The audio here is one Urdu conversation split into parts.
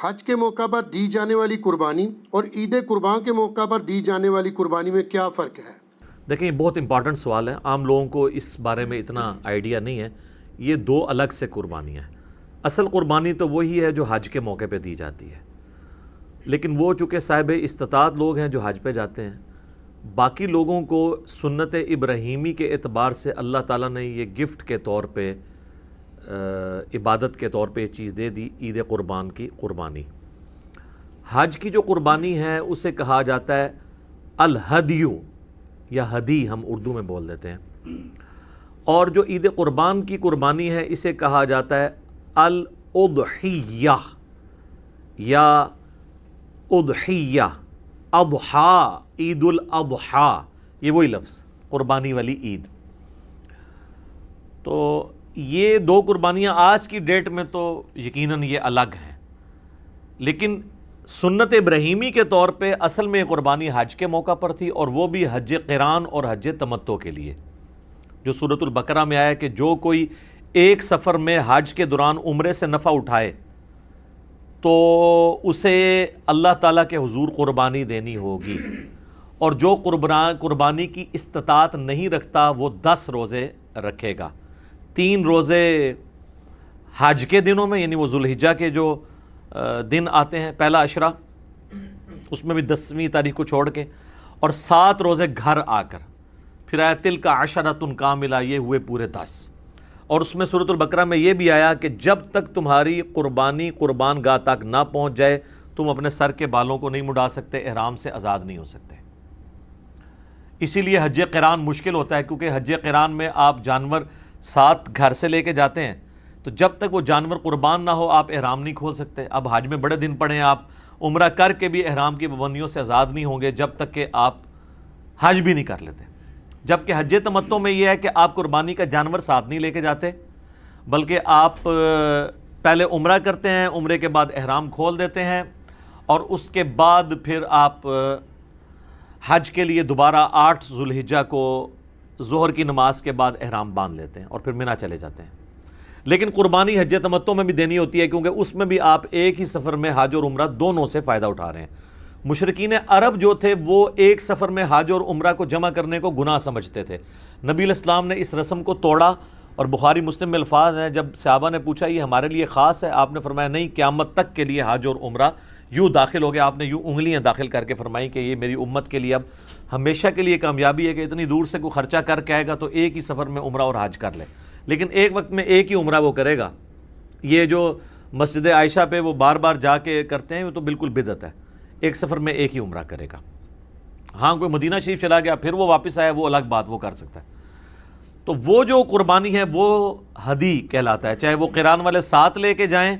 حج کے موقع پر دی جانے والی قربانی اور عید قربان کے موقع پر دی جانے والی قربانی میں کیا فرق ہے؟ دیکھیں یہ بہت امپورٹنٹ سوال ہے، عام لوگوں کو اس بارے میں اتنا آئیڈیا نہیں ہے۔ یہ دو الگ سے قربانیاں ہیں۔ اصل قربانی تو وہی ہے جو حج کے موقع پہ دی جاتی ہے، لیکن وہ چونکہ صاحب استطاعت لوگ ہیں جو حج پہ جاتے ہیں، باقی لوگوں کو سنت ابراہیمی کے اعتبار سے اللہ تعالیٰ نے یہ گفٹ کے طور پہ عبادت کے طور پہ یہ چیز دے دی، عید قربان کی قربانی۔ حج کی جو قربانی ہے اسے کہا جاتا ہے الہدیو یا ہدی، ہم اردو میں بول دیتے ہیں، اور جو عید قربان کی قربانی ہے اسے کہا جاتا ہے الاضحیہ یا اضحیہ، اضحیٰ، عید الاضحیٰ، یہ وہی لفظ قربانی والی عید۔ تو یہ دو قربانیاں آج کی ڈیٹ میں تو یقیناً یہ الگ ہیں، لیکن سنت ابراہیمی کے طور پہ اصل میں یہ قربانی حج کے موقع پر تھی، اور وہ بھی حج قران اور حج تمتع کے لیے، جو سورۃ البقرہ میں آیا کہ جو کوئی ایک سفر میں حج کے دوران عمرے سے نفع اٹھائے تو اسے اللہ تعالیٰ کے حضور قربانی دینی ہوگی، اور جو قربانی کی استطاعت نہیں رکھتا وہ 10 روزے رکھے گا۔ 3 روزے حج کے دنوں میں، یعنی وہ ذوالحجہ کے جو دن آتے ہیں پہلا عشرہ، اس میں بھی 10ویں تاریخ کو چھوڑ کے، اور 7 روزے گھر آ کر، پھر آیا تلک عشرۃ کاملہ، یہ ہوئے پورے 10۔ اور اس میں سورۃ البقرہ میں یہ بھی آیا کہ جب تک تمہاری قربانی قربان گاہ تک نہ پہنچ جائے تم اپنے سر کے بالوں کو نہیں مڈا سکتے، احرام سے آزاد نہیں ہو سکتے۔ اسی لیے حج قران مشکل ہوتا ہے، کیونکہ حج قران میں آپ جانور ساتھ گھر سے لے کے جاتے ہیں، تو جب تک وہ جانور قربان نہ ہو آپ احرام نہیں کھول سکتے۔ اب حج میں بڑے دن پڑے ہیں، آپ عمرہ کر کے بھی احرام کی پابندیوں سے آزاد نہیں ہوں گے جب تک کہ آپ حج بھی نہیں کر لیتے۔ جبکہ حج تمتع میں یہ ہے کہ آپ قربانی کا جانور ساتھ نہیں لے کے جاتے، بلکہ آپ پہلے عمرہ کرتے ہیں، عمرے کے بعد احرام کھول دیتے ہیں، اور اس کے بعد پھر آپ حج کے لیے دوبارہ 8 ذوالحجہ کو ظہر کی نماز کے بعد احرام باندھ لیتے ہیں اور پھر منی چلے جاتے ہیں۔ لیکن قربانی حج تمتع میں بھی دینی ہوتی ہے، کیونکہ اس میں بھی آپ ایک ہی سفر میں حج اور عمرہ دونوں سے فائدہ اٹھا رہے ہیں۔ مشرکین عرب جو تھے وہ ایک سفر میں حج اور عمرہ کو جمع کرنے کو گناہ سمجھتے تھے۔ نبی علیہ السلام نے اس رسم کو توڑا، اور بخاری مسلم میں الفاظ ہیں، جب صحابہ نے پوچھا یہ ہمارے لیے خاص ہے، آپ نے فرمایا نہیں، قیامت تک کے لیے حج اور عمرہ یوں داخل ہو گیا۔ آپ نے یوں انگلیاں داخل کر کے فرمائی کہ یہ میری امت کے لیے اب ہمیشہ کے لیے کامیابی ہے کہ اتنی دور سے کوئی خرچہ کر کے آئے گا تو ایک ہی سفر میں عمرہ اور حج کر لے، لیکن ایک وقت میں ایک ہی عمرہ وہ کرے گا۔ یہ جو مسجد عائشہ پہ وہ بار بار جا کے کرتے ہیں وہ تو بالکل بدعت ہے، ایک سفر میں ایک ہی عمرہ کرے گا۔ ہاں کوئی مدینہ شریف چلا گیا پھر وہ واپس آیا، وہ الگ بات، وہ کر سکتا ہے۔ تو وہ جو قربانی ہے وہ ہدی کہلاتا ہے، چاہے وہ قران والے ساتھ لے کے جائیں،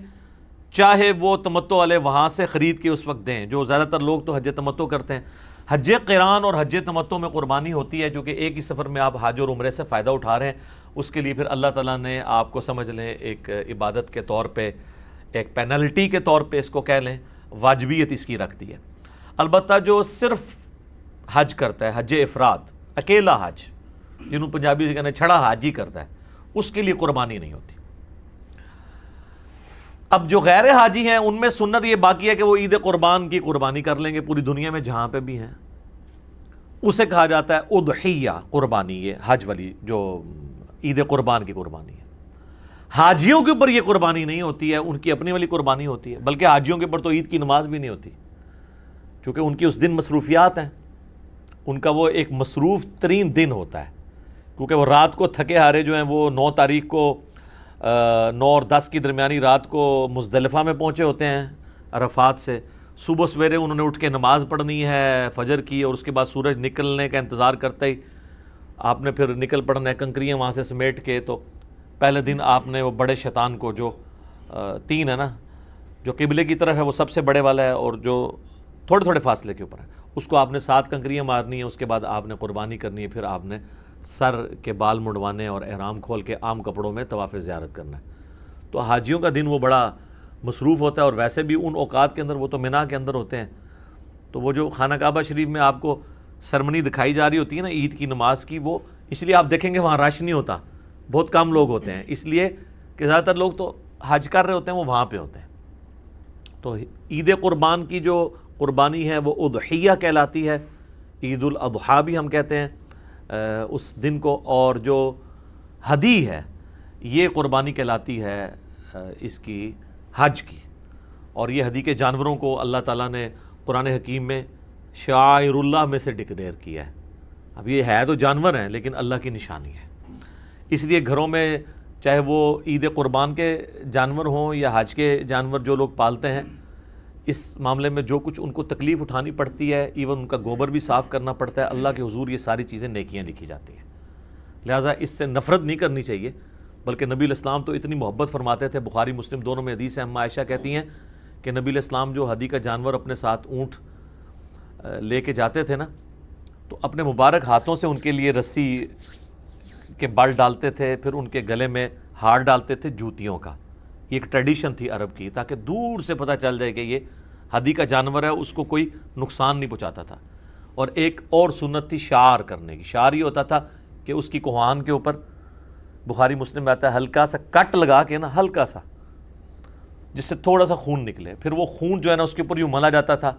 چاہے وہ تمتع والے وہاں سے خرید کے اس وقت دیں۔ جو زیادہ تر لوگ تو حج تمتع کرتے ہیں۔ حج قران اور حج تمتع میں قربانی ہوتی ہے، کیونکہ ایک ہی سفر میں آپ حج اور عمرے سے فائدہ اٹھا رہے ہیں، اس کے لیے پھر اللہ تعالیٰ نے آپ کو سمجھ لیں ایک عبادت کے طور پہ، ایک پینلٹی کے طور پہ اس کو کہہ لیں، واجبیت اس کی رکھتی ہے۔ البتہ جو صرف حج کرتا ہے، حج افراد، اکیلا حج، جنہوں پنجابی سے کہنا چھڑا حج ہی کرتا ہے، اس کے لیے قربانی نہیں ہوتی۔ اب جو غیر حاجی ہیں ان میں سنت یہ باقی ہے کہ وہ عید قربان کی قربانی کر لیں گے پوری دنیا میں جہاں پہ بھی ہیں، اسے کہا جاتا ہے اضحیہ قربانی، یہ حج والی جو عید قربان کی قربانی ہے۔ حاجیوں کے اوپر یہ قربانی نہیں ہوتی ہے، ان کی اپنی والی قربانی ہوتی ہے، بلکہ حاجیوں کے اوپر تو عید کی نماز بھی نہیں ہوتی، کیونکہ ان کی اس دن مصروفیات ہیں، ان کا وہ ایک مصروف ترین دن ہوتا ہے، کیونکہ وہ رات کو تھکے ہارے جو ہیں وہ 9 تاریخ کو 9 اور 10 کی درمیانی رات کو مزدلفہ میں پہنچے ہوتے ہیں عرفات سے۔ صبح سویرے انہوں نے اٹھ کے نماز پڑھنی ہے فجر کی، اور اس کے بعد سورج نکلنے کا انتظار کرتے ہی آپ نے پھر نکل پڑنا ہے، کنکریاں وہاں سے سمیٹ کے۔ تو پہلے دن آپ نے وہ بڑے شیطان کو، جو 3 ہے نا، جو قبلے کی طرف ہے وہ سب سے بڑے والا ہے، اور جو تھوڑے تھوڑے فاصلے کے اوپر ہے، اس کو آپ نے 7 کنکریاں مارنی ہیں، اس کے بعد آپ نے قربانی کرنی ہے، پھر آپ نے سر کے بال مڑوانے اور احرام کھول کے عام کپڑوں میں طواف زیارت کرنا ہے۔ تو حاجیوں کا دن وہ بڑا مصروف ہوتا ہے، اور ویسے بھی ان اوقات کے اندر وہ تو مینا کے اندر ہوتے ہیں، تو وہ جو خانہ کعبہ شریف میں آپ کو سرمنی دکھائی جا رہی ہوتی ہے نا عید کی نماز کی، وہ اس لیے آپ دیکھیں گے وہاں رش نہیں ہوتا، بہت کم لوگ ہوتے ہیں، اس لیے کہ زیادہ تر لوگ تو حج کر رہے ہوتے ہیں، وہ وہاں پہ ہوتے ہیں۔ تو عید قربان کی جو قربانی ہے وہ اضحیہ کہلاتی ہے، عید الاضحیٰ بھی ہم کہتے ہیں اس دن کو، اور جو ہدی ہے یہ قربانی کہلاتی ہے اس کی حج کی۔ اور یہ ہدی کے جانوروں کو اللہ تعالیٰ نے قرآن حکیم میں شعائر اللہ میں سے ڈکلیئر کیا ہے۔ اب یہ ہے تو جانور ہیں لیکن اللہ کی نشانی ہے، اس لیے گھروں میں چاہے وہ عید قربان کے جانور ہوں یا حج کے جانور جو لوگ پالتے ہیں، اس معاملے میں جو کچھ ان کو تکلیف اٹھانی پڑتی ہے، ایون ان کا گوبر بھی صاف کرنا پڑتا ہے، اللہ کے حضور یہ ساری چیزیں نیکیاں لکھی جاتی ہیں۔ لہٰذا اس سے نفرت نہیں کرنی چاہیے، بلکہ نبی علیہ السلام تو اتنی محبت فرماتے تھے، بخاری مسلم دونوں میں حدیث ہے، اما عائشہ کہتی ہیں کہ نبی علیہ السلام جو ہدی کا جانور اپنے ساتھ اونٹ لے کے جاتے تھے نا، تو اپنے مبارک ہاتھوں سے ان کے لیے رسی کے بل ڈالتے تھے، پھر ان کے گلے میں ہار ڈالتے تھے جوتیوں کا۔ یہ ایک ٹریڈیشن تھی عرب کی، تاکہ دور سے پتہ چل جائے کہ یہ ہدی کا جانور ہے، اس کو کوئی نقصان نہیں پہنچاتا تھا۔ اور ایک اور سنت تھی شعار کرنے کی۔ شعار یہ ہوتا تھا کہ اس کی کوہان کے اوپر، بخاری مسلم میں آتا ہے، ہلکا سا کٹ لگا کے نا، ہلکا سا، جس سے تھوڑا سا خون نکلے، پھر وہ خون جو ہے نا اس کے اوپر یوں ملا جاتا تھا،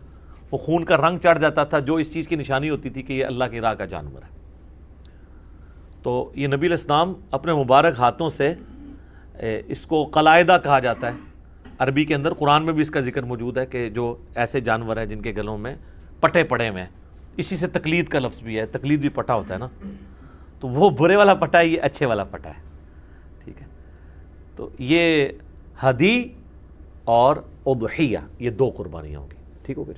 وہ خون کا رنگ چڑھ جاتا تھا، جو اس چیز کی نشانی ہوتی تھی کہ یہ اللہ کی راہ کا جانور ہے۔ تو یہ نبی علیہ السلام اپنے مبارک ہاتھوں سے، اس کو قلائدہ کہا جاتا ہے عربی کے اندر، قرآن میں بھی اس کا ذکر موجود ہے کہ جو ایسے جانور ہیں جن کے گلوں میں پٹے پڑے ہوئے ہیں، اسی سے تقلید کا لفظ بھی ہے، تقلید بھی پٹا ہوتا ہے نا، تو وہ برے والا پٹا ہے، یہ اچھے والا پٹا ہے، ٹھیک ہے۔ تو یہ ہدی اور اضحیہ، یہ دو قربانیاں ہوں گی، ٹھیک ہو گئی۔